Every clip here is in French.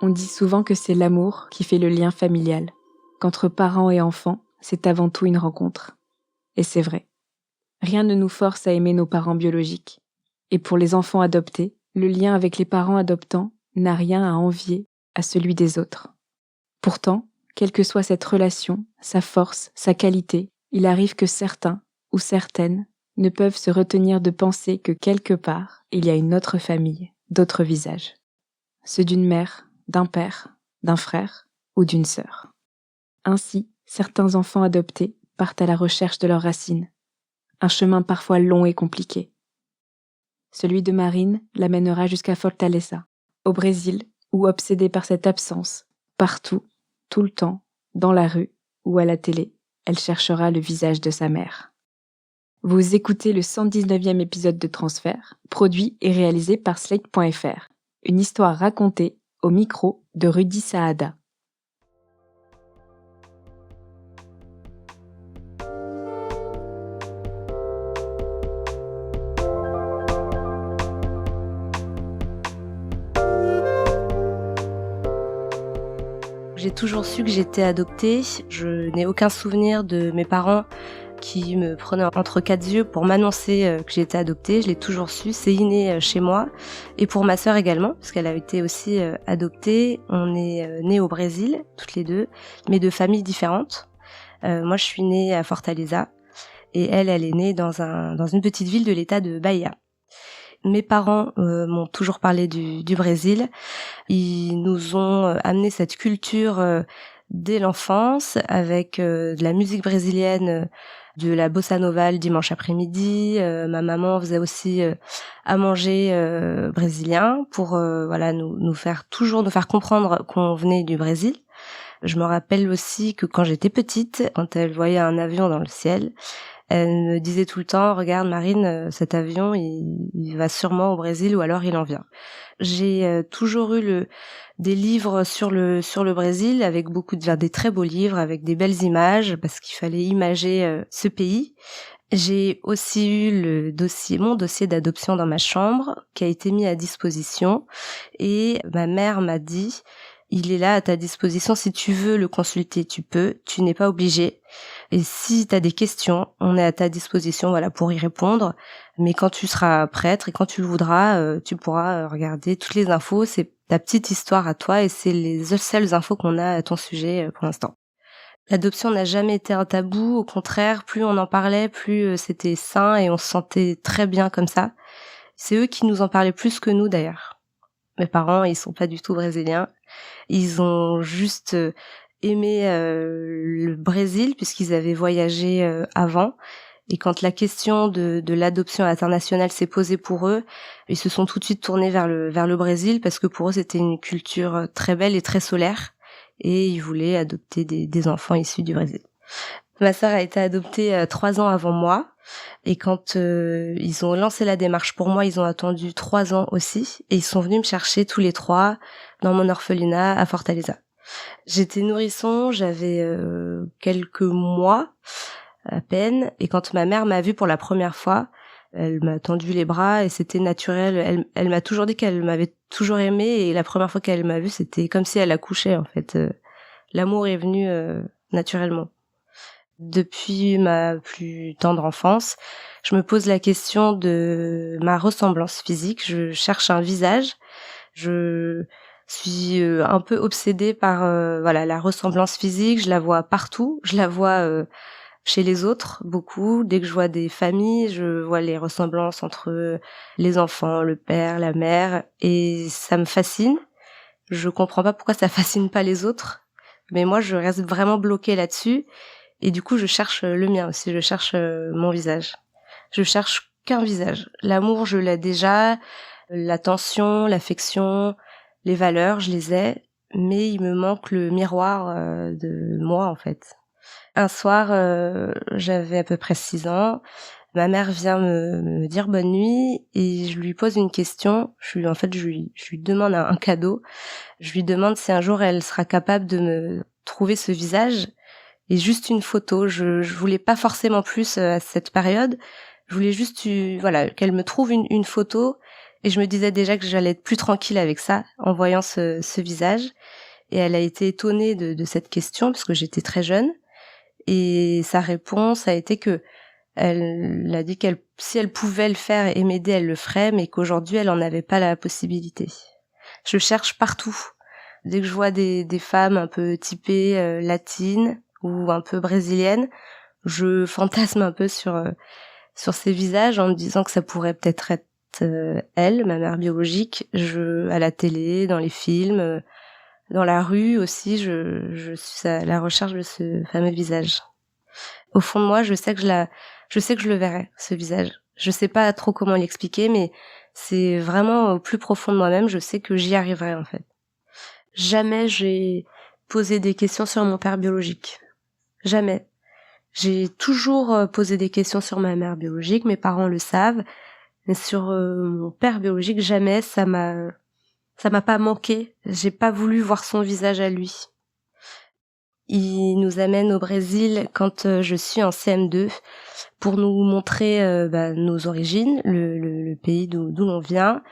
On dit souvent que c'est l'amour qui fait le lien familial, qu'entre parents et enfants, c'est avant tout une rencontre. Et c'est vrai. Rien ne nous force à aimer nos parents biologiques. Et pour les enfants adoptés, le lien avec les parents adoptants n'a rien à envier à celui des autres. Pourtant, quelle que soit cette relation, sa force, sa qualité, il arrive que certains ou certaines ne peuvent se retenir de penser que quelque part, il y a une autre famille, d'autres visages. Ceux d'une mère, d'un père, d'un frère ou d'une sœur. Ainsi, certains enfants adoptés partent à la recherche de leurs racines. Un chemin parfois long et compliqué. Celui de Marine l'amènera jusqu'à Fortaleza, au Brésil, où obsédée par cette absence, partout, tout le temps, dans la rue ou à la télé, elle cherchera le visage de sa mère. Vous écoutez le 119e épisode de Transfert, produit et réalisé par Slate.fr. Une histoire racontée au micro de Rudy Saada. J'ai toujours su que j'étais adoptée. Je n'ai aucun souvenir de mes parents qui me prenaient entre quatre yeux pour m'annoncer que j'étais adoptée. Je l'ai toujours su, c'est inné chez moi. Et pour ma sœur également, parce qu'elle a été aussi adoptée. On est nées au Brésil, toutes les deux, mais de familles différentes. Moi, je suis née à Fortaleza et elle est née dans une petite ville de l'état de Bahia. Mes parents m'ont toujours parlé du Brésil. Ils nous ont amené cette culture dès l'enfance avec de la musique brésilienne, de la bossa nova le dimanche après-midi. Ma maman faisait aussi à manger brésilien pour nous faire comprendre qu'on venait du Brésil. Je me rappelle aussi que quand j'étais petite, quand elle voyait un avion dans le ciel, elle me disait tout le temps, regarde Marine, cet avion, il va sûrement au Brésil ou alors il en vient. J'ai toujours eu des livres sur le Brésil avec des très beaux livres avec des belles images parce qu'il fallait imager ce pays. J'ai aussi eu mon dossier d'adoption dans ma chambre qui a été mis à disposition et ma mère m'a dit, il est là à ta disposition, si tu veux le consulter, tu peux, tu n'es pas obligé. Et si tu as des questions, on est à ta disposition pour y répondre. Mais quand tu seras prête et quand tu le voudras, tu pourras regarder toutes les infos. C'est ta petite histoire à toi et c'est les seules infos qu'on a à ton sujet pour l'instant. L'adoption n'a jamais été un tabou. Au contraire, plus on en parlait, plus c'était sain et on se sentait très bien comme ça. C'est eux qui nous en parlaient plus que nous d'ailleurs. Mes parents, ils sont pas du tout brésiliens. Ils ont juste aimé le Brésil puisqu'ils avaient voyagé avant. Et quand la question de l'adoption internationale s'est posée pour eux, ils se sont tout de suite tournés vers le Brésil parce que pour eux c'était une culture très belle et très solaire et ils voulaient adopter des enfants issus du Brésil. Ma sœur a été adoptée 3 ans avant moi et quand ils ont lancé la démarche pour moi, ils ont attendu 3 ans aussi et ils sont venus me chercher tous les 3 dans mon orphelinat à Fortaleza. J'étais nourrisson, j'avais quelques mois à peine et quand ma mère m'a vue pour la première fois, elle m'a tendu les bras et c'était naturel. Elle m'a toujours dit qu'elle m'avait toujours aimée et la première fois qu'elle m'a vue, c'était comme si elle accouchait en fait. L'amour est venu naturellement. Depuis ma plus tendre enfance, je me pose la question de ma ressemblance physique. Je cherche un visage. Je suis un peu obsédée par la ressemblance physique. Je la vois partout. Je la vois chez les autres beaucoup. Dès que je vois des familles, je vois les ressemblances entre les enfants, le père, la mère, et ça me fascine. Je comprends pas pourquoi ça fascine pas les autres, mais moi je reste vraiment bloquée là-dessus. Et du coup, je cherche le mien aussi, je cherche mon visage. Je cherche qu'un visage. L'amour, je l'ai déjà, l'attention, l'affection, les valeurs, je les ai, mais il me manque le miroir de moi, en fait. Un soir, j'avais à peu près 6 ans, ma mère vient me dire bonne nuit et je lui pose une question. Je lui demande un cadeau. Je lui demande si un jour elle sera capable de me trouver ce visage. Et juste une photo, je voulais pas forcément plus à cette période. Je voulais juste qu'elle me trouve une photo Et je me disais déjà que j'allais être plus tranquille avec ça en voyant ce visage. Et elle a été étonnée de cette question parce que j'étais très jeune. Et sa réponse a été que elle a dit si elle pouvait le faire et m'aider, elle le ferait, mais qu'aujourd'hui elle en avait pas la possibilité. Je cherche partout. Dès que je vois des femmes un peu typées latines ou un peu brésiliennes, je fantasme un peu sur ces visages en me disant que ça pourrait peut-être être elle, ma mère biologique, à la télé, dans les films, dans la rue aussi, je suis à la recherche de ce fameux visage. Au fond de moi, je sais que je le verrai, ce visage. Je sais pas trop comment l'expliquer, mais c'est vraiment au plus profond de moi-même, je sais que j'y arriverai en fait. Jamais j'ai posé des questions sur mon père biologique. Jamais. J'ai toujours posé des questions sur ma mère biologique, mes parents le savent, mais sur mon père biologique, jamais ça m'a pas manqué. J'ai pas voulu voir son visage à lui. Il nous amène au Brésil quand je suis en CM2 pour nous montrer nos origines, le pays d'où l'on vient,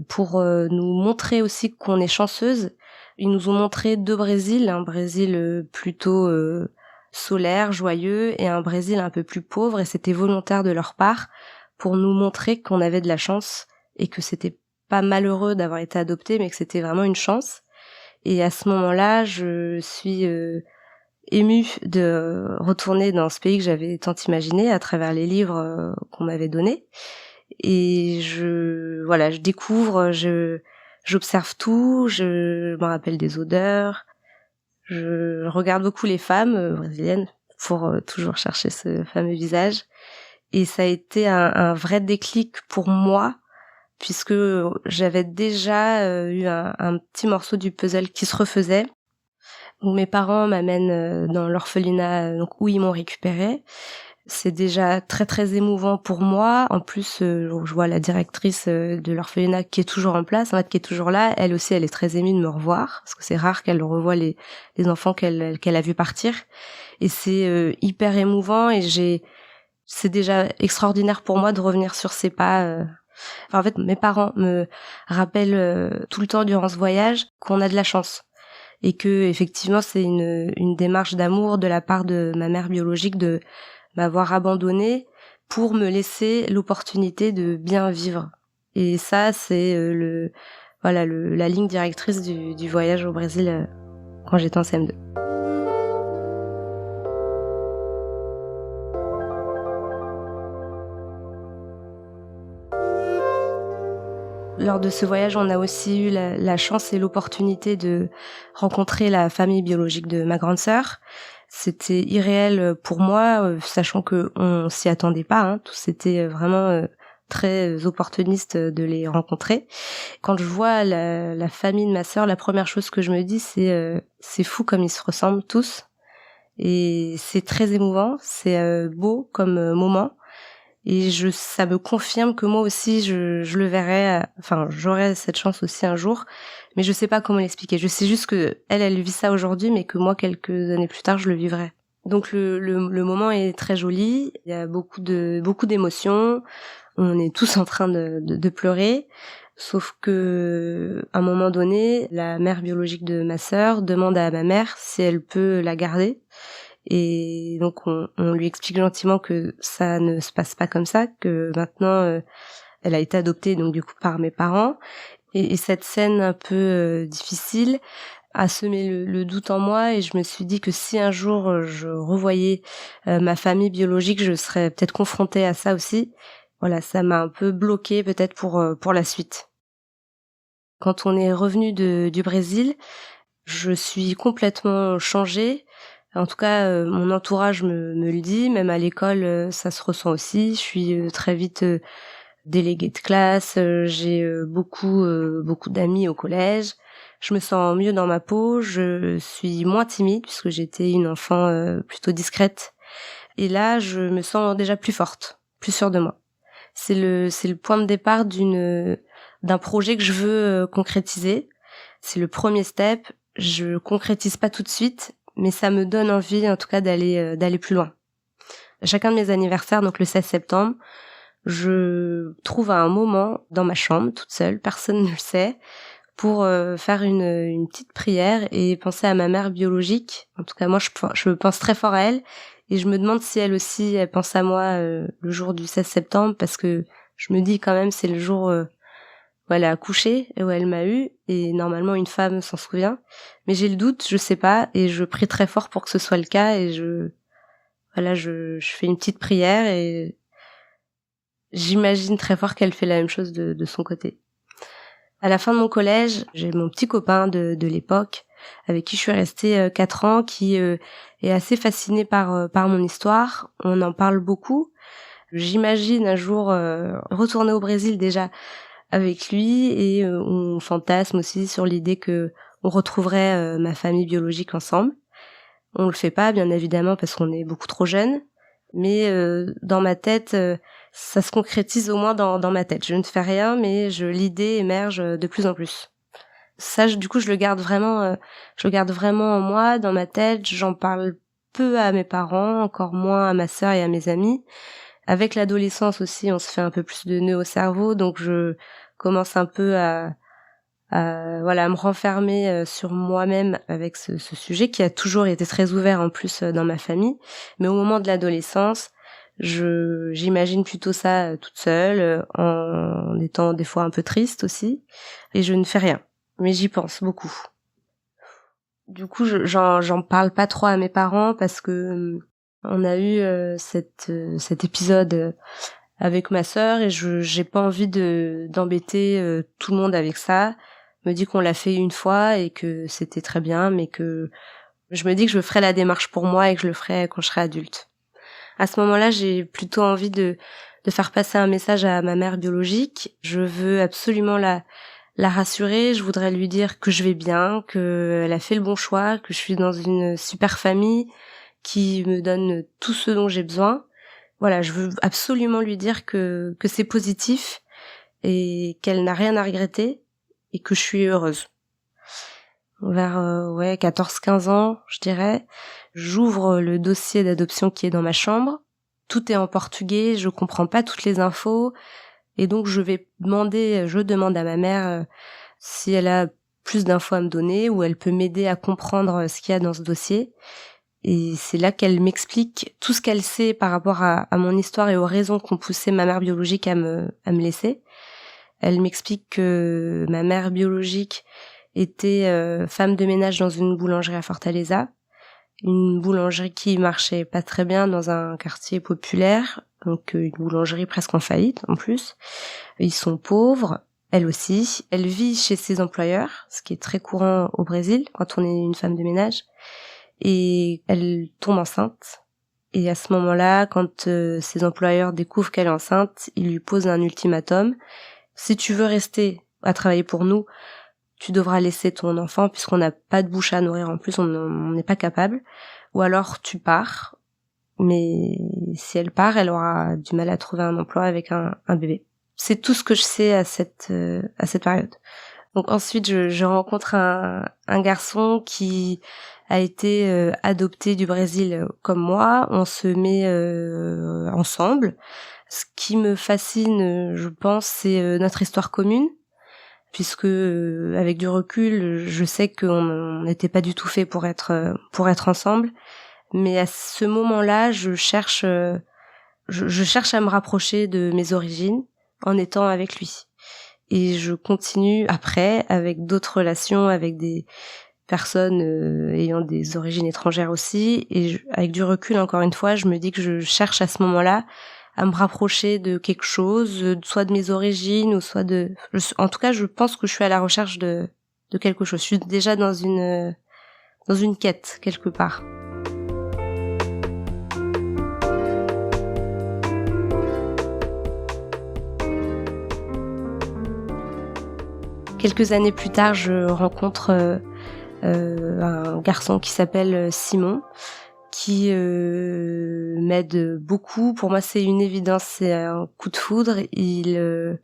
pour nous montrer aussi qu'on est chanceuse. Ils nous ont montré 2 Brésils, un Brésil plutôt solaire, joyeux, et un Brésil un peu plus pauvre, et c'était volontaire de leur part pour nous montrer qu'on avait de la chance et que c'était pas malheureux d'avoir été adopté, mais que c'était vraiment une chance. Et à ce moment-là, je suis émue de retourner dans ce pays que j'avais tant imaginé à travers les livres qu'on m'avait donnés. Et je découvre, j'observe tout, je me rappelle des odeurs, je regarde beaucoup les femmes brésiliennes pour toujours chercher ce fameux visage. Et ça a été un vrai déclic pour moi, puisque j'avais déjà eu un petit morceau du puzzle qui se refaisait. Donc mes parents m'amènent dans l'orphelinat où ils m'ont récupérée. C'est déjà très très émouvant pour moi. En plus, je vois la directrice de l'orphelinat qui est toujours en place, en fait, qui est toujours là. Elle aussi, elle est très émue de me revoir, parce que c'est rare qu'elle revoie les enfants qu'elle a vus partir. Et c'est hyper émouvant, et c'est déjà extraordinaire pour moi de revenir sur ces pas. En fait, mes parents me rappellent tout le temps durant ce voyage qu'on a de la chance. Et que, effectivement, c'est une démarche d'amour de la part de ma mère biologique de m'avoir abandonnée pour me laisser l'opportunité de bien vivre. Et ça, c'est la ligne directrice du voyage au Brésil quand j'étais en CM2. Lors de ce voyage, on a aussi eu la chance et l'opportunité de rencontrer la famille biologique de ma grande sœur. C'était irréel pour moi, sachant que on s'y attendait pas, hein. Tout c'était vraiment très opportuniste de les rencontrer. Quand je vois la famille de ma sœur, la première chose que je me dis, c'est fou comme ils se ressemblent tous. Et c'est très émouvant, c'est beau comme moment. Et ça me confirme que moi aussi, je le verrai, j'aurai cette chance aussi un jour, mais je sais pas comment l'expliquer. Je sais juste que elle vit ça aujourd'hui, mais que moi, quelques années plus tard, je le vivrai. Donc le moment est très joli, il y a beaucoup d'émotions, on est tous en train de pleurer, sauf que à un moment donné, la mère biologique de ma sœur demande à ma mère si elle peut la garder. Et donc on lui explique gentiment que ça ne se passe pas comme ça, que maintenant elle a été adoptée donc du coup par mes parents. Et cette scène un peu difficile a semé le doute en moi, et je me suis dit que si un jour je revoyais ma famille biologique, je serais peut-être confrontée à ça aussi. Voilà, ça m'a un peu bloquée peut-être pour la suite. Quand on est revenu du Brésil, je suis complètement changée. En tout cas, mon entourage me le dit, même à l'école, ça se ressent aussi. Je suis très vite déléguée de classe, j'ai beaucoup d'amis au collège. Je me sens mieux dans ma peau, je suis moins timide puisque j'étais une enfant plutôt discrète. Et là, je me sens déjà plus forte, plus sûre de moi. C'est le point de départ d'un projet que je veux concrétiser. C'est le premier step. Je concrétise pas tout de suite, mais ça me donne envie, en tout cas, d'aller plus loin. À chacun de mes anniversaires, donc le 16 septembre, je trouve un moment dans ma chambre, toute seule, personne ne le sait, pour faire une petite prière et penser à ma mère biologique. En tout cas, moi, je pense très fort à elle et je me demande si elle aussi, elle pense à moi le jour du 16 septembre parce que je me dis quand même, c'est le jour où elle a accouché et où elle m'a eu et normalement, une femme s'en souvient. Mais j'ai le doute, je sais pas et je prie très fort pour que ce soit le cas et je fais une petite prière et j'imagine très fort qu'elle fait la même chose de son côté. À la fin de mon collège, j'ai mon petit copain de l'époque, avec qui je suis restée 4 ans, qui est assez fasciné par mon histoire. On en parle beaucoup. J'imagine un jour retourner au Brésil déjà avec lui et on fantasme aussi sur l'idée que on retrouverait ma famille biologique ensemble. On le fait pas, bien évidemment, parce qu'on est beaucoup trop jeunes. Mais dans ma tête, ça se concrétise au moins dans ma tête. Je ne fais rien, mais l'idée émerge de plus en plus. Ça, du coup, je le garde vraiment en moi, dans ma tête. J'en parle peu à mes parents, encore moins à ma sœur et à mes amis. Avec l'adolescence aussi, on se fait un peu plus de nœuds au cerveau, donc je commence un peu à me renfermer sur moi-même avec ce sujet qui a toujours été très ouvert en plus dans ma famille. Mais au moment de l'adolescence, j'imagine plutôt ça toute seule, en étant des fois un peu triste aussi, et je ne fais rien. Mais j'y pense beaucoup. Du coup, j'en parle pas trop à mes parents parce que on a eu cet épisode avec ma sœur et j'ai pas envie d'embêter tout le monde avec ça. Je me dis qu'on l'a fait une fois et que c'était très bien, mais que je me dis que je ferai la démarche pour moi et que je le ferai quand je serai adulte. À ce moment-là, j'ai plutôt envie de faire passer un message à ma mère biologique. Je veux absolument la rassurer. Je voudrais lui dire que je vais bien, qu'elle a fait le bon choix, que je suis dans une super famille qui me donne tout ce dont j'ai besoin. Voilà, je veux absolument lui dire que c'est positif et qu'elle n'a rien à regretter et que je suis heureuse. Vers 14-15 ans, je dirais, j'ouvre le dossier d'adoption qui est dans ma chambre. Tout est en portugais, je comprends pas toutes les infos et donc je demande à ma mère si elle a plus d'infos à me donner ou elle peut m'aider à comprendre ce qu'il y a dans ce dossier. Et c'est là qu'elle m'explique tout ce qu'elle sait par rapport à mon histoire et aux raisons qu'ont poussé ma mère biologique à me laisser. Elle m'explique que ma mère biologique était femme de ménage dans une boulangerie à Fortaleza, une boulangerie qui marchait pas très bien dans un quartier populaire, donc une boulangerie presque en faillite en plus. Ils sont pauvres, elle aussi. Elle vit chez ses employeurs, ce qui est très courant au Brésil quand on est une femme de ménage. Et elle tombe enceinte. Et à ce moment-là, quand ses employeurs découvrent qu'elle est enceinte, ils lui posent un ultimatum. Si tu veux rester à travailler pour nous, tu devras laisser ton enfant puisqu'on n'a pas de bouche à nourrir en plus, on n'est pas capable. Ou alors tu pars, mais si elle part, elle aura du mal à trouver un emploi avec un bébé. C'est tout ce que je sais à cette période. Donc ensuite, je rencontre un garçon qui a été adopté du Brésil comme moi. On se met ensemble. Ce qui me fascine, je pense, c'est notre histoire commune, puisque avec du recul, je sais qu'on n'était pas du tout fait pour être ensemble. Mais à ce moment-là, je cherche à me rapprocher de mes origines en étant avec lui. Et je continue après avec d'autres relations avec des personnes ayant des origines étrangères aussi. Et avec du recul, encore une fois, je me dis que je cherche à ce moment-là à me rapprocher de quelque chose, soit de mes origines, ou soit en tout cas, je pense que je suis à la recherche de quelque chose. Je suis déjà dans une quête, quelque part. Quelques années plus tard, je rencontre un garçon qui s'appelle Simon, qui m'aide beaucoup. Pour moi, c'est une évidence, c'est un coup de foudre. Il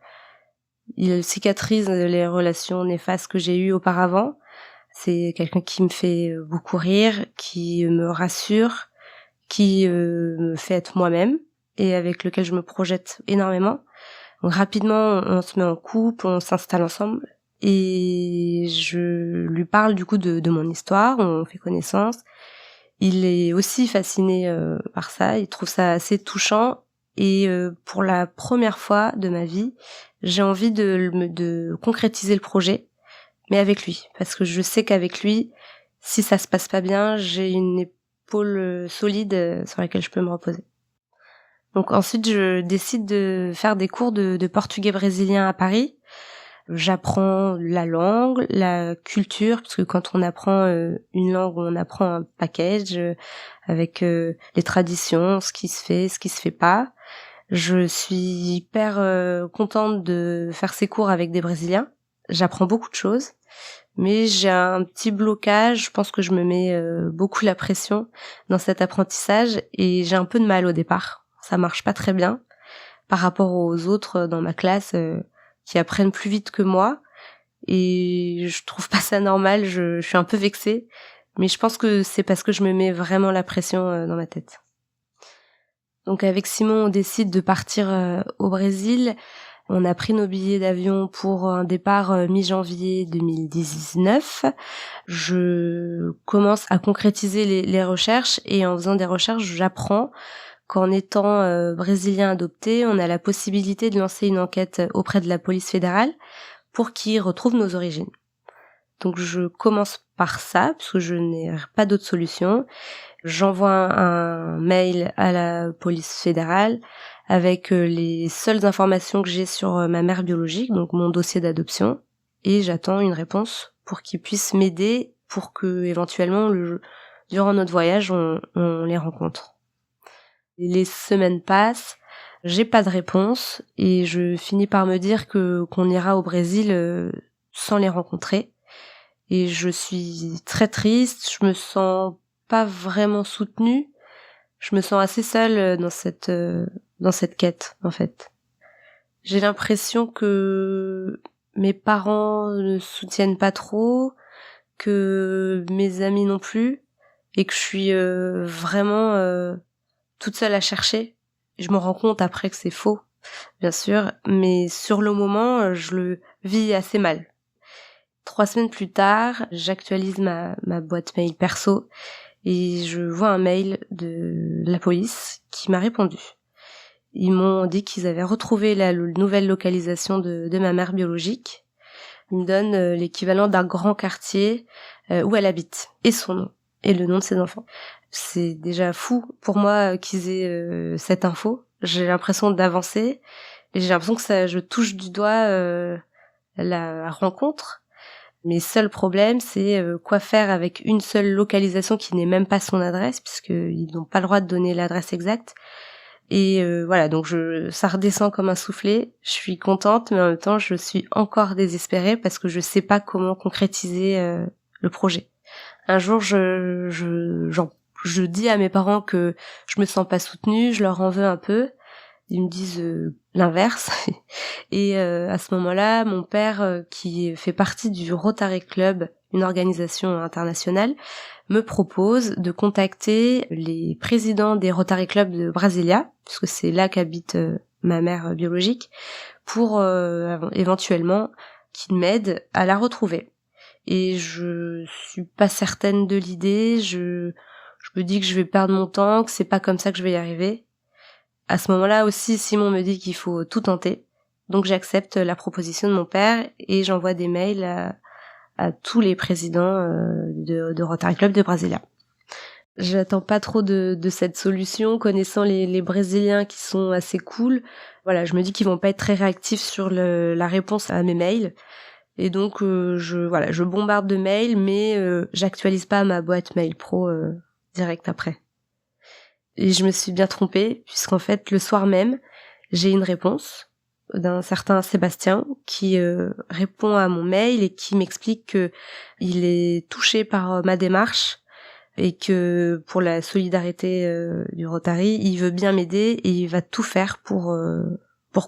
cicatrise les relations néfastes que j'ai eues auparavant. C'est quelqu'un qui me fait beaucoup rire, qui me rassure, qui me fait être moi-même. et avec lequel je me projette énormément. Donc rapidement, on se met en couple, on s'installe ensemble et je lui parle du coup de mon histoire, on fait connaissance. Il est aussi fasciné par ça, il trouve ça assez touchant et pour la première fois de ma vie, j'ai envie de concrétiser le projet, mais avec lui, parce que je sais qu'avec lui, si ça se passe pas bien, j'ai une épaule solide sur laquelle je peux me reposer. Donc ensuite, je décide de faire des cours de portugais brésilien à Paris. J'apprends la langue, la culture, parce que quand on apprend une langue, on apprend un package avec les traditions, ce qui se fait, ce qui se fait pas. Je suis hyper contente de faire ces cours avec des Brésiliens. J'apprends beaucoup de choses, mais j'ai un petit blocage. Je pense que je me mets beaucoup la pression dans cet apprentissage et j'ai un peu de mal au départ. Ça marche pas très bien par rapport aux autres dans ma classe qui apprennent plus vite que moi et je trouve pas ça normal, je suis un peu vexée, mais je pense que c'est parce que je me mets vraiment la pression dans ma tête. Donc avec Simon, on décide de partir au Brésil. On a pris nos billets d'avion pour un départ mi-janvier 2019. Je commence à concrétiser les recherches et en faisant des recherches, j'apprends qu'en étant brésilien adopté, on a la possibilité de lancer une enquête auprès de la police fédérale pour qu'ils retrouvent nos origines. Donc je commence par ça, parce que je n'ai pas d'autre solution. J'envoie un mail à la police fédérale avec les seules informations que j'ai sur ma mère biologique, donc mon dossier d'adoption, et j'attends une réponse pour qu'ils puissent m'aider pour que éventuellement durant notre voyage on les rencontre. Les semaines passent, j'ai pas de réponse et je finis par me dire qu'on ira au Brésil sans les rencontrer. Et je suis très triste, je me sens pas vraiment soutenue, je me sens assez seule dans cette quête en fait. J'ai l'impression que mes parents ne soutiennent pas trop, que mes amis non plus, et que je suis vraiment toute seule à chercher. Je me rends compte après que c'est faux, bien sûr, mais sur le moment, je le vis assez mal. 3 semaines plus tard, j'actualise ma boîte mail perso et je vois un mail de la police qui m'a répondu. Ils m'ont dit qu'ils avaient retrouvé la nouvelle localisation de ma mère biologique. Ils me donnent l'équivalent d'un grand quartier où elle habite et son nom et le nom de ses enfants. C'est déjà fou pour moi qu'ils aient cette info. J'ai l'impression d'avancer et j'ai l'impression que je touche du doigt la rencontre. Mes seuls problèmes, c'est quoi faire avec une seule localisation qui n'est même pas son adresse, puisqu'ils n'ont pas le droit de donner l'adresse exacte. Et voilà, donc ça redescend comme un soufflet. Je suis contente, mais en même temps, je suis encore désespérée parce que je sais pas comment concrétiser le projet. Un jour, je dis à mes parents que je me sens pas soutenue, je leur en veux un peu. Ils me disent l'inverse. Et à ce moment-là, mon père, qui fait partie du Rotary Club, une organisation internationale, me propose de contacter les présidents des Rotary Club de Brasilia, puisque c'est là qu'habite ma mère biologique, pour éventuellement qu'ils m'aident à la retrouver. Et je suis pas certaine de l'idée, je me dis que je vais perdre mon temps, que c'est pas comme ça que je vais y arriver. À ce moment-là aussi, Simon me dit qu'il faut tout tenter. Donc j'accepte la proposition de mon père et j'envoie des mails à tous les présidents de Rotary Club de Brasilia. J'attends pas trop de cette solution, connaissant les Brésiliens qui sont assez cool. Voilà, je me dis qu'ils vont pas être très réactifs sur la réponse à mes mails. Et donc je bombarde de mails, mais j'actualise pas ma boîte mail pro direct après. Et je me suis bien trompée, puisqu'en fait, le soir même, j'ai une réponse d'un certain Sébastien qui répond à mon mail et qui m'explique que il est touché par ma démarche et que pour la solidarité du Rotary, il veut bien m'aider et il va tout faire pour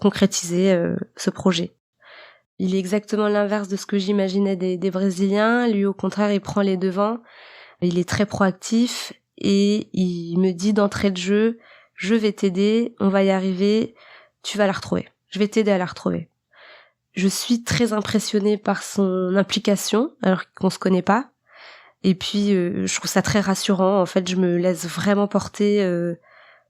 concrétiser ce projet. Il est exactement l'inverse de ce que j'imaginais des Brésiliens. Lui, au contraire, il prend les devants. Il est très proactif. Et il me dit d'entrée de jeu je vais t'aider, on va y arriver, tu vas la retrouver. Je vais t'aider à la retrouver. Je suis très impressionnée par son implication, alors qu'on se connaît pas. Et puis, je trouve ça très rassurant. En fait, je me laisse vraiment porter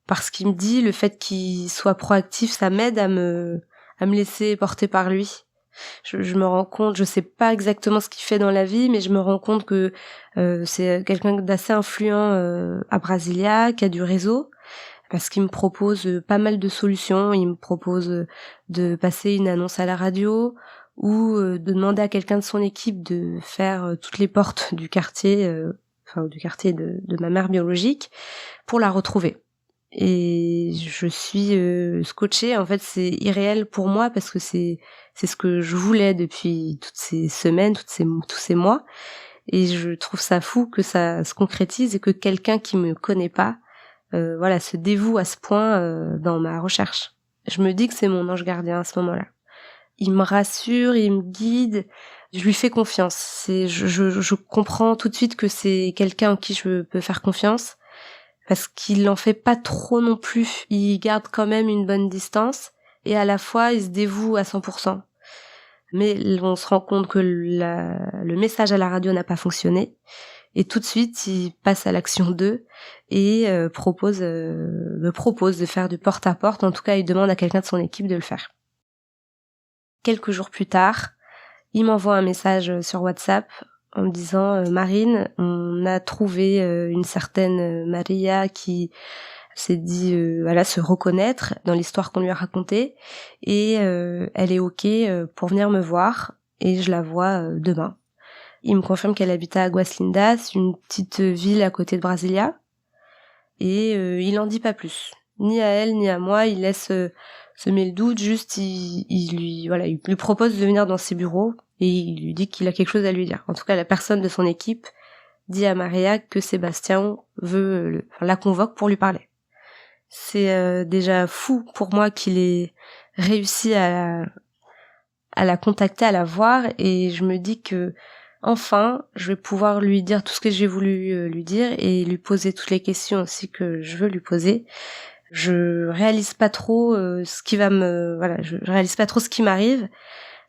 par ce qu'il me dit. Le fait qu'il soit proactif, ça m'aide à me laisser porter par lui. Je me rends compte, je sais pas exactement ce qu'il fait dans la vie, mais je me rends compte que c'est quelqu'un d'assez influent à Brasilia, qui a du réseau, parce qu'il me propose pas mal de solutions. Il me propose de passer une annonce à la radio ou de demander à quelqu'un de son équipe de faire toutes les portes du quartier, du quartier de ma mère biologique, pour la retrouver. Et je suis scotchée. En fait, c'est irréel pour moi parce que c'est ce que je voulais depuis toutes ces semaines, tous ces mois. Et je trouve ça fou que ça se concrétise et que quelqu'un qui me connaît pas, se dévoue à ce point dans ma recherche. Je me dis que c'est mon ange gardien à ce moment-là. Il me rassure, il me guide, je lui fais confiance. Je comprends tout de suite que c'est quelqu'un en qui je peux faire confiance, parce qu'il en fait pas trop non plus. Il garde quand même une bonne distance, et à la fois il se dévoue à 100%. Mais on se rend compte que le message à la radio n'a pas fonctionné, et tout de suite il passe à l'action 2 et me propose de faire du porte-à-porte. En tout cas, il demande à quelqu'un de son équipe de le faire. Quelques jours plus tard, il m'envoie un message sur WhatsApp en me disant Marine, on a trouvé une certaine Maria qui s'est dit se reconnaître dans l'histoire qu'on lui a racontée, et elle est OK pour venir me voir, et je la vois demain. Il me confirme qu'elle habite à Águas Lindas, une petite ville à côté de Brasilia, et il en dit pas plus, ni à elle ni à moi. Il laisse semer le doute. Juste il lui propose de venir dans ses bureaux, et il lui dit qu'il a quelque chose à lui dire. En tout cas, la personne de son équipe dit à Maria que Sébastien la convoque pour lui parler. C'est déjà fou pour moi qu'il ait réussi à la contacter, à la voir, et je me dis que enfin, je vais pouvoir lui dire tout ce que j'ai voulu lui dire, et lui poser toutes les questions aussi que je veux lui poser. Je réalise pas trop je réalise pas trop ce qui m'arrive.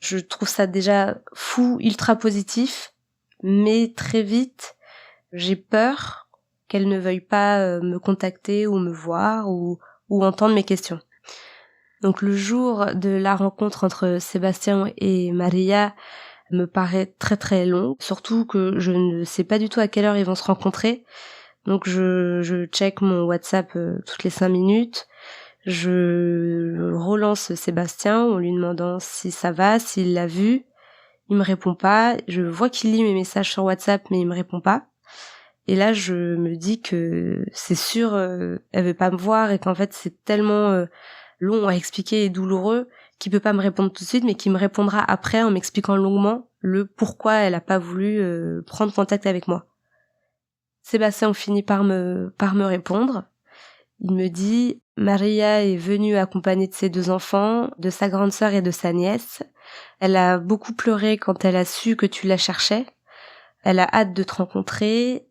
Je trouve ça déjà fou, ultra positif, mais très vite, j'ai peur qu'elle ne veuille pas me contacter ou me voir ou entendre mes questions. Donc le jour de la rencontre entre Sébastien et Maria me paraît très très long, surtout que je ne sais pas du tout à quelle heure ils vont se rencontrer. Donc je check mon WhatsApp toutes les 5 minutes. Je relance Sébastien en lui demandant si ça va, s'il l'a vu. Il me répond pas. Je vois qu'il lit mes messages sur WhatsApp, mais il me répond pas. Et là, je me dis que c'est sûr, elle veut pas me voir, et qu'en fait c'est tellement long à expliquer et douloureux qu'il peut pas me répondre tout de suite, mais qu'il me répondra après en m'expliquant longuement le pourquoi elle a pas voulu prendre contact avec moi. Sébastien finit par me répondre. Il me dit « Maria est venue accompagnée de ses 2 enfants, de sa grande sœur et de sa nièce. Elle a beaucoup pleuré quand elle a su que tu la cherchais. Elle a hâte de te rencontrer.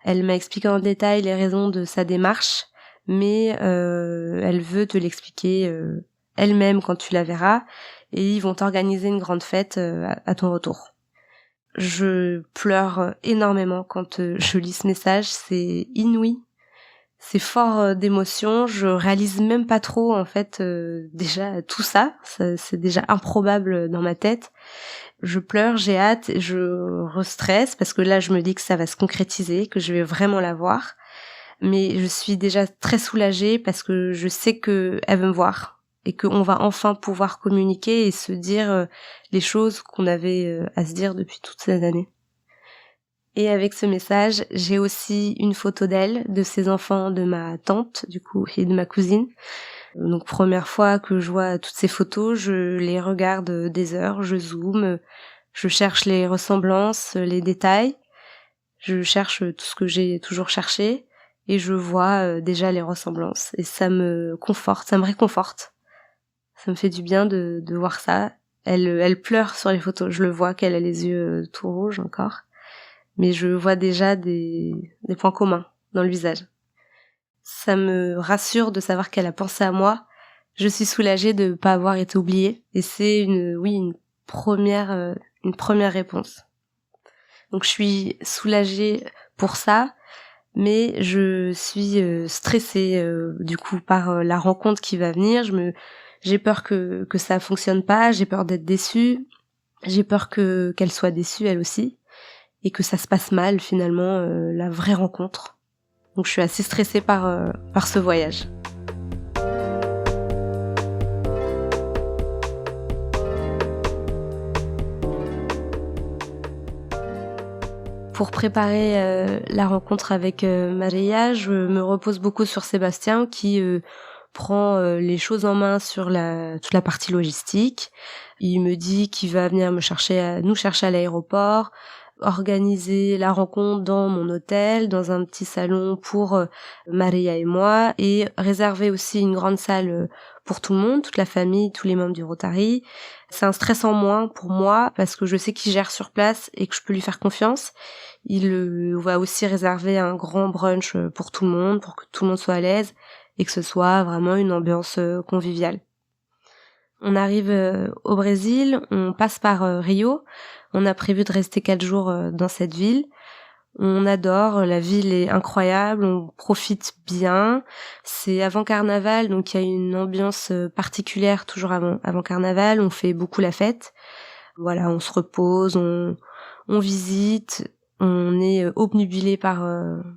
Elle m'a expliqué en détail les raisons de sa démarche, mais elle veut te l'expliquer elle-même quand tu la verras, et ils vont t'organiser une grande fête à ton retour. » Je pleure énormément quand je lis ce message, c'est inouï. C'est fort d'émotion, je réalise même pas trop en fait déjà tout ça, c'est déjà improbable dans ma tête. Je pleure, j'ai hâte, je restresse parce que là je me dis que ça va se concrétiser, que je vais vraiment la voir. Mais je suis déjà très soulagée parce que je sais que elle veut me voir et qu'on va enfin pouvoir communiquer et se dire les choses qu'on avait à se dire depuis toutes ces années. Et avec ce message, j'ai aussi une photo d'elle, de ses enfants, de ma tante, du coup, et de ma cousine. Donc, première fois que je vois toutes ces photos, je les regarde des heures, je zoome, je cherche les ressemblances, les détails. Je cherche tout ce que j'ai toujours cherché, et je vois déjà les ressemblances. Et ça me conforte, ça me réconforte. Ça me fait du bien de voir ça. Elle pleure sur les photos, je le vois qu'elle a les yeux tout rouges encore. Mais je vois déjà des points communs dans le visage. Ça me rassure de savoir qu'elle a pensé à moi. Je suis soulagée de ne pas avoir été oubliée. Et c'est une première réponse. Donc je suis soulagée pour ça, mais je suis stressée du coup par la rencontre qui va venir. J'ai peur que ça fonctionne pas, j'ai peur d'être déçue, j'ai peur qu'elle soit déçue elle aussi, et que ça se passe mal finalement la vraie rencontre. Donc je suis assez stressée par ce voyage. Pour préparer la rencontre avec Maria, je me repose beaucoup sur Sébastien qui prend les choses en main sur toute la partie logistique. Il me dit qu'il va venir nous chercher à l'aéroport, organiser la rencontre dans mon hôtel, dans un petit salon pour Maria et moi, et réserver aussi une grande salle pour tout le monde, toute la famille, tous les membres du Rotary. C'est un stress en moins pour moi parce que je sais qu'il gère sur place et que je peux lui faire confiance. Il va aussi réserver un grand brunch pour tout le monde, pour que tout le monde soit à l'aise et que ce soit vraiment une ambiance conviviale. On arrive au Brésil, on passe par Rio. On a prévu de rester 4 jours dans cette ville. On adore, la ville est incroyable, on profite bien. C'est avant carnaval, donc il y a une ambiance particulière toujours avant carnaval. On fait beaucoup la fête. Voilà, on se repose, on visite. On est obnubilé par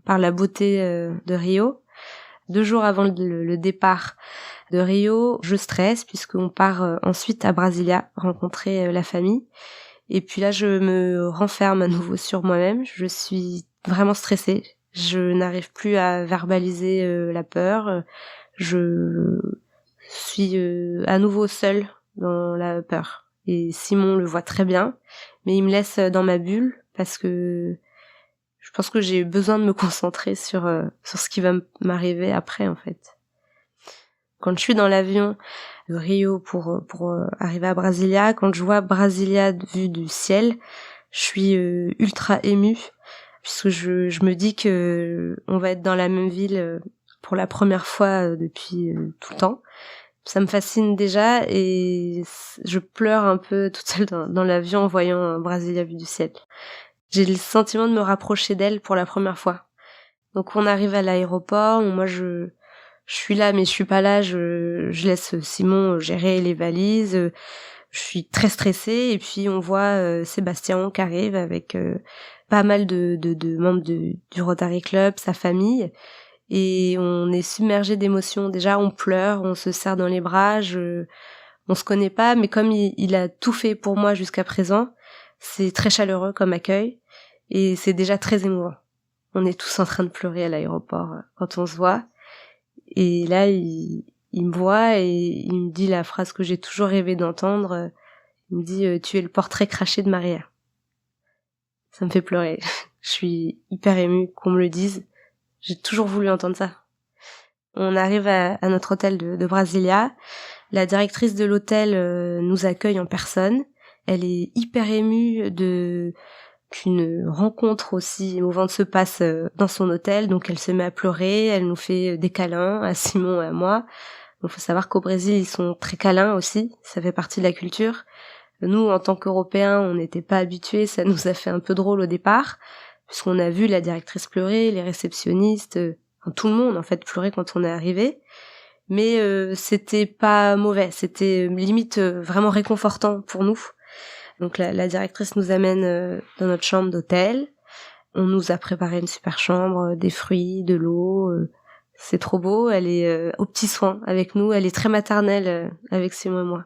la beauté de Rio. 2 jours avant le départ de Rio, je stresse puisqu'on part ensuite à Brasilia rencontrer la famille. Et puis là, je me renferme à nouveau sur moi-même. Je suis vraiment stressée. Je n'arrive plus à verbaliser la peur. Je suis à nouveau seule dans la peur. Et Simon le voit très bien, mais il me laisse dans ma bulle parce que je pense que j'ai besoin de me concentrer sur ce qui va m'arriver après, en fait. Quand je suis dans l'avion de Rio pour arriver à Brasilia, quand je vois Brasilia vue du ciel, je suis ultra émue puisque je me dis que on va être dans la même ville pour la première fois depuis tout le temps. Ça me fascine déjà et je pleure un peu toute seule dans l'avion en voyant Brasilia vue du ciel. J'ai le sentiment de me rapprocher d'elle pour la première fois. Donc on arrive à l'aéroport, moi je suis là mais je suis pas là, je laisse Simon gérer les valises, je suis très stressée et puis on voit Sébastien qui arrive avec pas mal de membres du Rotary Club, sa famille, et on est submergé d'émotions. Déjà on pleure, on se serre dans les bras, on se connaît pas mais comme il a tout fait pour moi jusqu'à présent, c'est très chaleureux comme accueil et c'est déjà très émouvant. On est tous en train de pleurer à l'aéroport quand on se voit. Et là, il me voit et il me dit la phrase que j'ai toujours rêvé d'entendre. Il me dit « Tu es le portrait craché de Maria ». Ça me fait pleurer. Je suis hyper émue qu'on me le dise. J'ai toujours voulu entendre ça. On arrive à notre hôtel de Brasilia. La directrice de l'hôtel nous accueille en personne. Elle est hyper émue qu'une rencontre aussi émouvante se passe dans son hôtel, donc elle se met à pleurer, elle nous fait des câlins à Simon et à moi. Il faut savoir qu'au Brésil, ils sont très câlins aussi, ça fait partie de la culture. Nous, en tant qu'Européens, on n'était pas habitués, ça nous a fait un peu drôle au départ, puisqu'on a vu la directrice pleurer, les réceptionnistes, tout le monde en fait pleurer quand on est arrivé. Mais c'était pas mauvais, c'était limite vraiment réconfortant pour nous. Donc la directrice nous amène dans notre chambre d'hôtel. On nous a préparé une super chambre, des fruits, de l'eau. C'est trop beau. Elle est aux petits soins avec nous. Elle est très maternelle avec Simon et moi.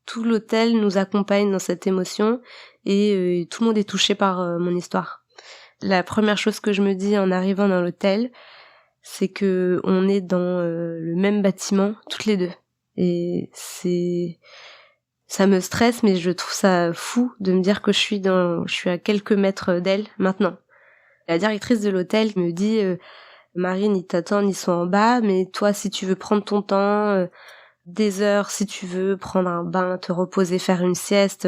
Tout l'hôtel nous accompagne dans cette émotion et tout le monde est touché par mon histoire. La première chose que je me dis en arrivant dans l'hôtel, c'est que on est dans le même bâtiment toutes les deux. Et ça me stresse, mais je trouve ça fou de me dire que je suis à quelques mètres d'elle maintenant. La directrice de l'hôtel me dit Marine, ils t'attendent, ils sont en bas, mais toi, si tu veux prendre ton temps, des heures, si tu veux prendre un bain, te reposer, faire une sieste,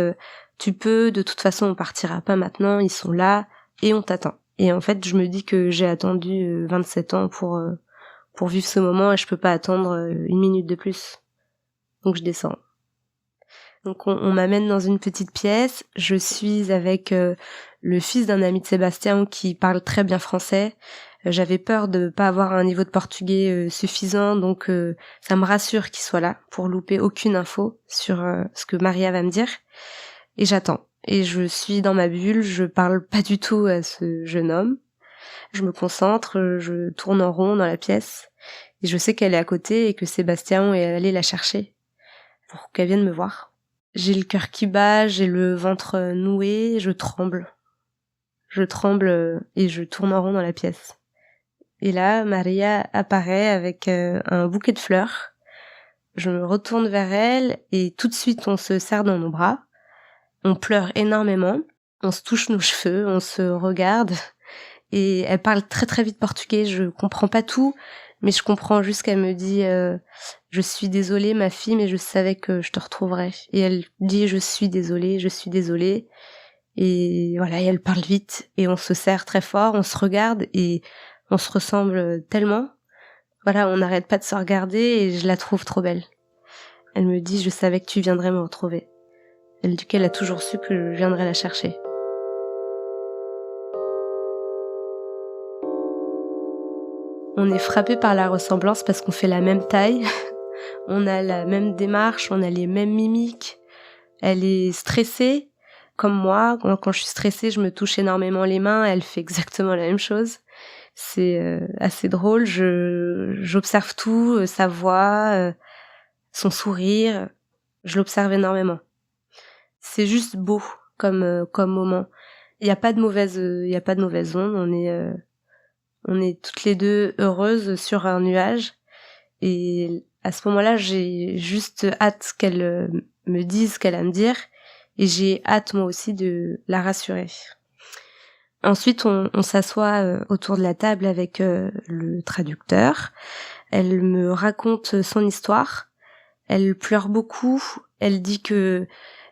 tu peux. De toute façon, on partira pas maintenant, ils sont là et on t'attend. Et en fait, je me dis que j'ai attendu 27 ans pour pour vivre ce moment et je peux pas attendre 1 minute de plus. Donc je descends. Donc on m'amène dans une petite pièce, je suis avec le fils d'un ami de Sébastien qui parle très bien français. J'avais peur de pas avoir un niveau de portugais suffisant, donc ça me rassure qu'il soit là pour louper aucune info sur ce que Maria va me dire. Et j'attends. Et je suis dans ma bulle, je parle pas du tout à ce jeune homme. Je me concentre, je tourne en rond dans la pièce. Et je sais qu'elle est à côté et que Sébastien est allé la chercher pour qu'elle vienne me voir. J'ai le cœur qui bat, j'ai le ventre noué, je tremble. Je tremble et je tourne en rond dans la pièce. Et là, Maria apparaît avec un bouquet de fleurs. Je me retourne vers elle et tout de suite on se serre dans nos bras. On pleure énormément, on se touche nos cheveux, on se regarde. Et elle parle très très vite portugais, je comprends pas tout, mais je comprends juste qu'elle me dit je suis désolée ma fille, mais je savais que je te retrouverais. Et elle dit je suis désolée. Et voilà, et elle parle vite et on se serre très fort, on se regarde et on se ressemble tellement. Voilà, on n'arrête pas de se regarder et je la trouve trop belle. Elle me dit je savais que tu viendrais me retrouver. Elle dit qu'elle a toujours su que je viendrais la chercher. On est frappé par la ressemblance parce qu'on fait la même taille, on a la même démarche, on a les mêmes mimiques. Elle est stressée, comme moi. Quand je suis stressée, je me touche énormément les mains. Elle fait exactement la même chose. C'est assez drôle. J'observe tout, sa voix, son sourire. Je l'observe énormément. C'est juste beau comme moment. Il n'y a pas de mauvaise onde. On est toutes les deux heureuses sur un nuage. Et à ce moment-là, j'ai juste hâte qu'elle me dise ce qu'elle a à me dire. Et j'ai hâte moi aussi de la rassurer. Ensuite, on s'assoit autour de la table avec le traducteur. Elle me raconte son histoire. Elle pleure beaucoup. Elle dit que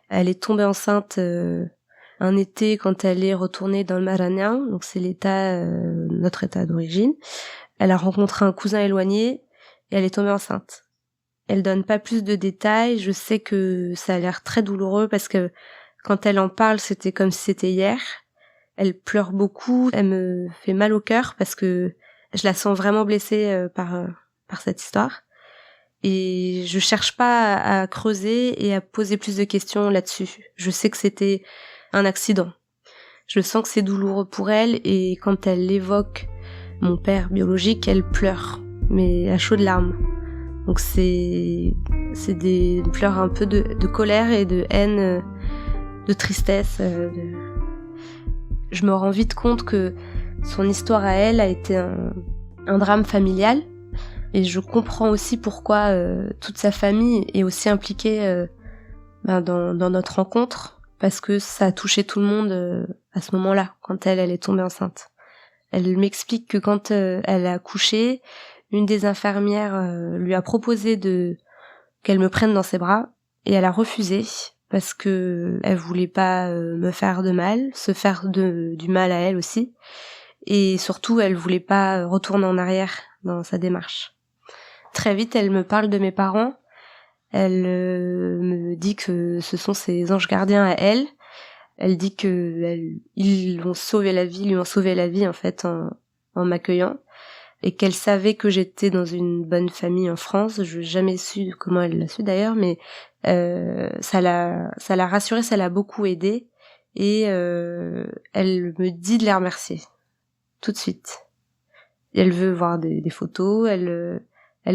elle est tombée enceinte un été quand elle est retournée dans le Maranhão, donc c'est notre état d'origine. Elle a rencontré un cousin éloigné et elle est tombée enceinte. Elle donne pas plus de détails, je sais que ça a l'air très douloureux parce que quand elle en parle, c'était comme si c'était hier. Elle pleure beaucoup, elle me fait mal au cœur parce que je la sens vraiment blessée par cette histoire. Et je cherche pas à creuser et à poser plus de questions là-dessus. Je sais que c'était un accident. Je sens que c'est douloureux pour elle et quand elle évoque mon père biologique, elle pleure, mais à chaudes larmes. Donc c'est des pleurs un peu de colère et de haine, de tristesse. Je me rends vite compte que son histoire à elle a été un drame familial et je comprends aussi pourquoi toute sa famille est aussi impliquée dans notre rencontre. Parce que ça a touché tout le monde à ce moment-là, quand elle est tombée enceinte. Elle m'explique que quand elle a accouché, une des infirmières lui a proposé qu'elle me prenne dans ses bras, et elle a refusé, parce que elle voulait pas me faire de mal, se faire du mal à elle aussi, et surtout elle voulait pas retourner en arrière dans sa démarche. Très vite, elle me parle de mes parents. Elle me dit que ce sont ses anges gardiens à elle. Elle dit que ils lui ont sauvé la vie en fait en m'accueillant et qu'elle savait que j'étais dans une bonne famille en France. Je n'ai jamais su comment elle l'a su d'ailleurs, mais ça l'a rassurée, ça l'a beaucoup aidée et elle me dit de les remercier tout de suite. Et elle veut voir des photos, elle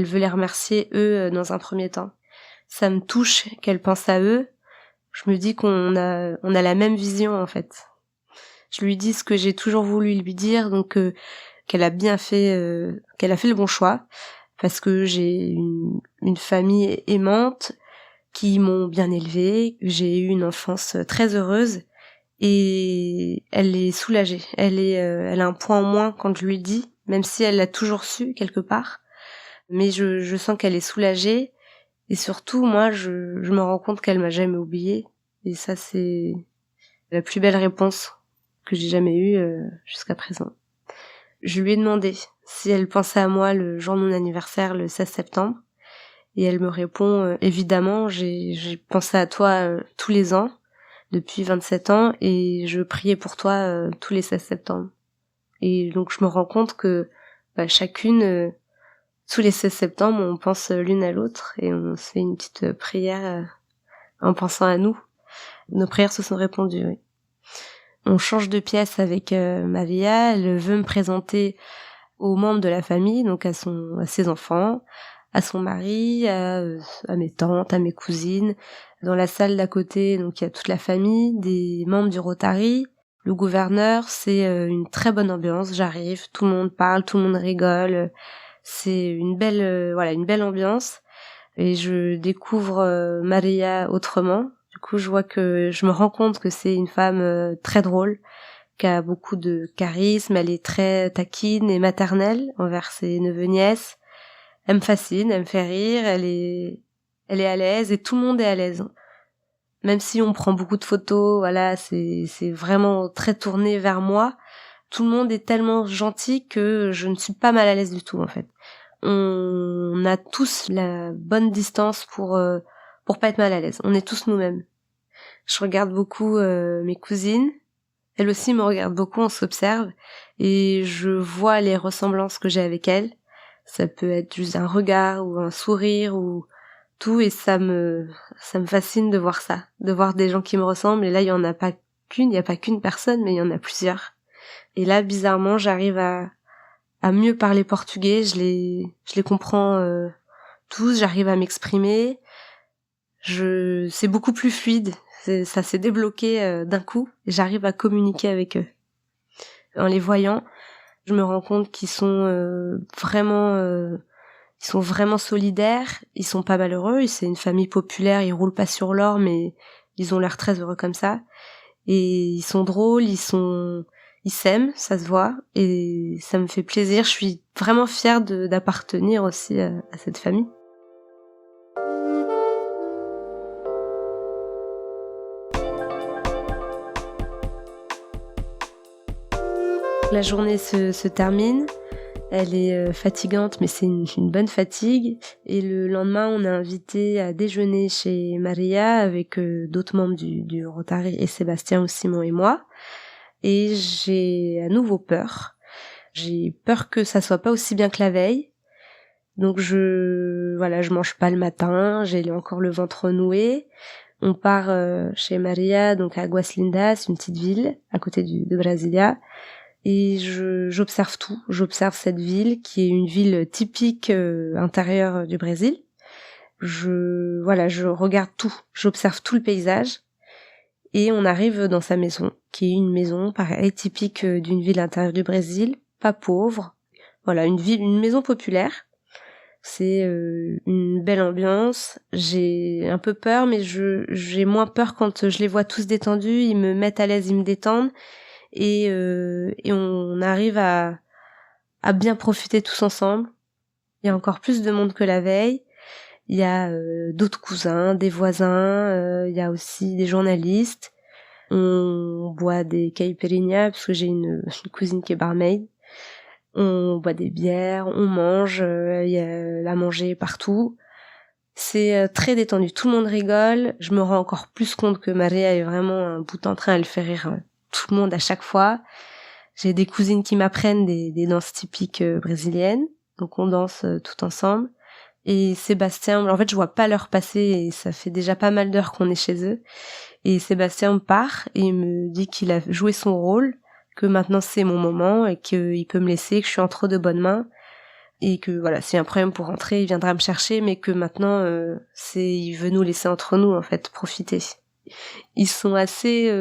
veut les remercier eux dans un premier temps. Ça me touche qu'elle pense à eux. Je me dis qu'on a la même vision en fait. Je lui dis ce que j'ai toujours voulu lui dire, donc qu'elle a bien fait, qu'elle a fait le bon choix, parce que j'ai une famille aimante qui m'ont bien élevée, j'ai eu une enfance très heureuse et elle est soulagée. Elle a un point en moins quand je lui dis, même si elle l'a toujours su quelque part, mais je sens qu'elle est soulagée. Et surtout, moi, je me rends compte qu'elle m'a jamais oubliée. Et ça, c'est la plus belle réponse que j'ai jamais eue jusqu'à présent. Je lui ai demandé si elle pensait à moi le jour de mon anniversaire, le 16 septembre. Et elle me répond évidemment, j'ai pensé à toi tous les ans, depuis 27 ans, et je priais pour toi tous les 16 septembre. Et donc je me rends compte que chacune, tous les 16 septembre, on pense l'une à l'autre, et on se fait une petite prière en pensant à nous. Nos prières se sont répondues, oui. On change de pièce avec Maria, elle veut me présenter aux membres de la famille, donc à ses enfants, à son mari, à mes tantes, à mes cousines. Dans la salle d'à côté, donc il y a toute la famille, des membres du Rotary, le gouverneur. C'est une très bonne ambiance. J'arrive, tout le monde parle, tout le monde rigole. C'est une belle ambiance. Et je découvre Maria autrement. Du coup, je me rends compte que c'est une femme très drôle, qui a beaucoup de charisme. Elle est très taquine et maternelle envers ses neveux-nièces. Elle me fascine, elle me fait rire, elle est à l'aise, et tout le monde est à l'aise. Même si on prend beaucoup de photos, voilà, c'est vraiment très tourné vers moi. Tout le monde est tellement gentil que je ne suis pas mal à l'aise du tout, en fait. On a tous la bonne distance pour pas être mal à l'aise. On est tous nous-mêmes. Je regarde beaucoup mes cousines. Elles aussi me regardent beaucoup, on s'observe. Et je vois les ressemblances que j'ai avec elles. Ça peut être juste un regard ou un sourire ou tout, et ça me fascine de voir ça, de voir des gens qui me ressemblent. Et là, il y a pas qu'une personne, mais il y en a plusieurs. Et là, bizarrement, j'arrive à mieux parler portugais. Je les comprends tous. J'arrive à m'exprimer. C'est beaucoup plus fluide. Ça s'est débloqué d'un coup. Et j'arrive à communiquer avec eux. En les voyant, je me rends compte qu'ils sont vraiment solidaires, ils sont pas malheureux, c'est une famille populaire, ils roulent pas sur l'or, mais ils ont l'air très heureux comme ça. Et ils sont drôles, ils s'aiment, ça se voit, et ça me fait plaisir. Je suis vraiment fière d'appartenir aussi à cette famille. La journée se termine. Elle est fatigante, mais c'est une bonne fatigue. Et le lendemain, on est invité à déjeuner chez Maria avec d'autres membres du Rotary, et Sébastien, ou Simon et moi. Et j'ai à nouveau peur. J'ai peur que ça soit pas aussi bien que la veille. Donc je mange pas le matin, j'ai encore le ventre noué. On part chez Maria, donc à Águas Lindas, une petite ville à côté de Brasilia. Et j'observe tout. J'observe cette ville qui est une ville typique intérieure du Brésil. Je regarde tout. J'observe tout le paysage. Et on arrive dans sa maison, qui est une maison pareil typique d'une ville intérieure du Brésil, pas pauvre. Voilà, une maison populaire. C'est une belle ambiance. J'ai un peu peur, mais j'ai moins peur quand je les vois tous détendus. Ils me mettent à l'aise, ils me détendent. Et on arrive à bien profiter tous ensemble. Il y a encore plus de monde que la veille. Il y a d'autres cousins, des voisins, il y a aussi des journalistes. On boit des caipirinhas, parce que j'ai une cousine qui est barmaid. On boit des bières, on mange, il y a la manger partout. C'est très détendu, tout le monde rigole. Je me rends encore plus compte que Maria est vraiment un bout en train, elle fait rire tout le monde à chaque fois. J'ai des cousines qui m'apprennent des danses typiques brésiliennes, donc on danse tout ensemble. Et Sébastien, en fait je vois pas l'heure passer, et ça fait déjà pas mal d'heures qu'on est chez eux. Et Sébastien part et il me dit qu'il a joué son rôle, que maintenant c'est mon moment et qu'il peut me laisser, que je suis entre de bonnes mains, et que voilà, s'il y a un problème pour rentrer, il viendra me chercher, mais que maintenant il veut nous laisser entre nous, en fait, profiter. Ils sont assez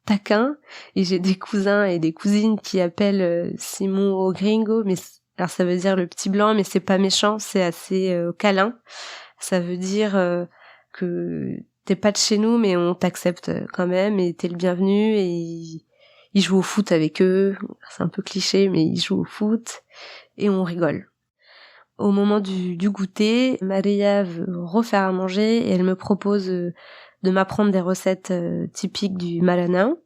taquins, et j'ai des cousins et des cousines qui appellent Simon au gringo, mais alors ça veut dire le petit blanc, mais c'est pas méchant, c'est assez câlin. Ça veut dire que t'es pas de chez nous, mais on t'accepte quand même, et t'es le bienvenu. Et ils jouent au foot avec eux, c'est un peu cliché, mais ils jouent au foot, et on rigole. Au moment du goûter, Maria veut refaire à manger, et elle me propose de m'apprendre des recettes typiques du Maranhão.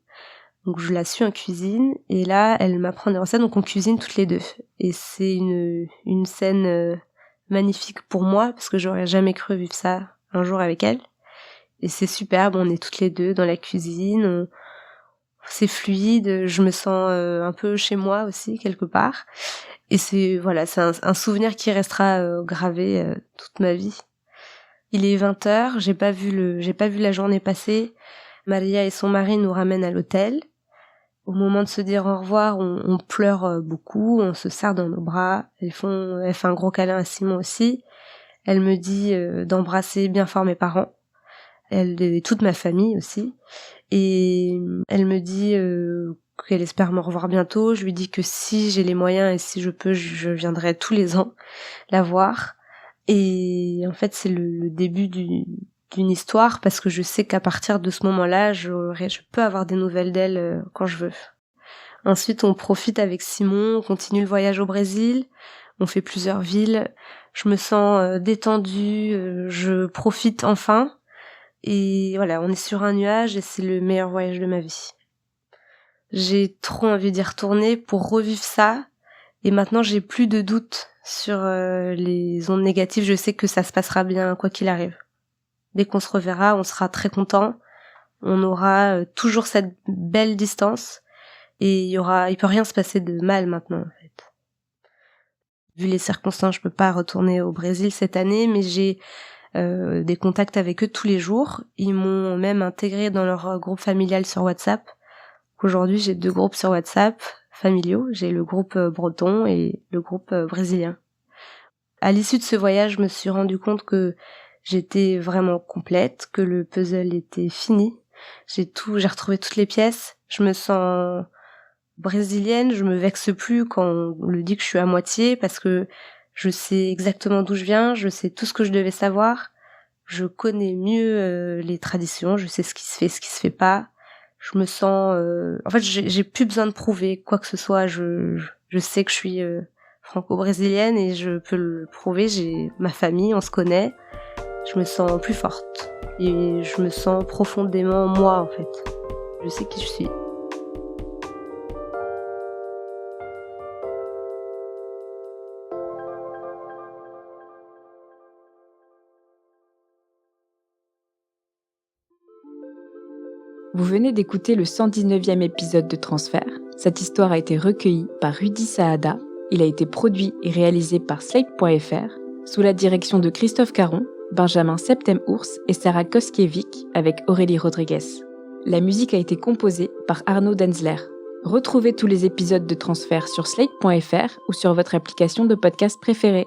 Donc je la suis en cuisine et là elle m'apprend des recettes, donc on cuisine toutes les deux. Et c'est une scène magnifique pour moi parce que j'aurais jamais cru vivre ça un jour avec elle. Et c'est superbe, on est toutes les deux dans la cuisine, c'est fluide, je me sens un peu chez moi aussi quelque part. Et c'est un souvenir qui restera gravé toute ma vie. Il est 20h, j'ai pas vu la journée passer. Maria et son mari nous ramènent à l'hôtel. Au moment de se dire au revoir, on pleure beaucoup, on se serre dans nos bras. Elle fait un gros câlin à Simon aussi. Elle me dit d'embrasser bien fort mes parents. Elle et toute ma famille aussi. Et elle me dit qu'elle espère me revoir bientôt. Je lui dis que si j'ai les moyens et si je peux, je viendrai tous les ans la voir. Et en fait, c'est le début d'une histoire parce que je sais qu'à partir de ce moment-là, je peux avoir des nouvelles d'elle quand je veux. Ensuite, on profite avec Simon, on continue le voyage au Brésil, on fait plusieurs villes. Je me sens détendue, je profite enfin. Et voilà, on est sur un nuage et c'est le meilleur voyage de ma vie. J'ai trop envie d'y retourner pour revivre ça. Et maintenant, j'ai plus de doute sur les ondes négatives. Je sais que ça se passera bien, quoi qu'il arrive. Dès qu'on se reverra, on sera très contents. On aura toujours cette belle distance. Et il peut rien se passer de mal maintenant, en fait. Vu les circonstances, je peux pas retourner au Brésil cette année, mais j'ai des contacts avec eux tous les jours. Ils m'ont même intégré dans leur groupe familial sur WhatsApp. Aujourd'hui, j'ai 2 groupes sur WhatsApp familiaux. J'ai le groupe breton et le groupe brésilien. À l'issue de ce voyage, je me suis rendu compte que j'étais vraiment complète, que le puzzle était fini. J'ai retrouvé toutes les pièces. Je me sens brésilienne, je me vexe plus quand on le dit que je suis à moitié parce que je sais exactement d'où je viens, je sais tout ce que je devais savoir. Je connais mieux les traditions, je sais ce qui se fait, ce qui se fait pas. Je me sens en fait j'ai plus besoin de prouver quoi que ce soit, je sais que je suis franco-brésilienne et je peux le prouver, j'ai ma famille, on se connaît. Je me sens plus forte et je me sens profondément moi en fait. Je sais qui je suis. Vous venez d'écouter le 119e épisode de Transfert. Cette histoire a été recueillie par Rudy Saada. Il a été produit et réalisé par Slate.fr sous la direction de Christophe Caron, Benjamin Septem-Ours et Sarah Koskiewicz avec Aurélie Rodriguez. La musique a été composée par Arnaud Denzler. Retrouvez tous les épisodes de Transfert sur Slate.fr ou sur votre application de podcast préférée.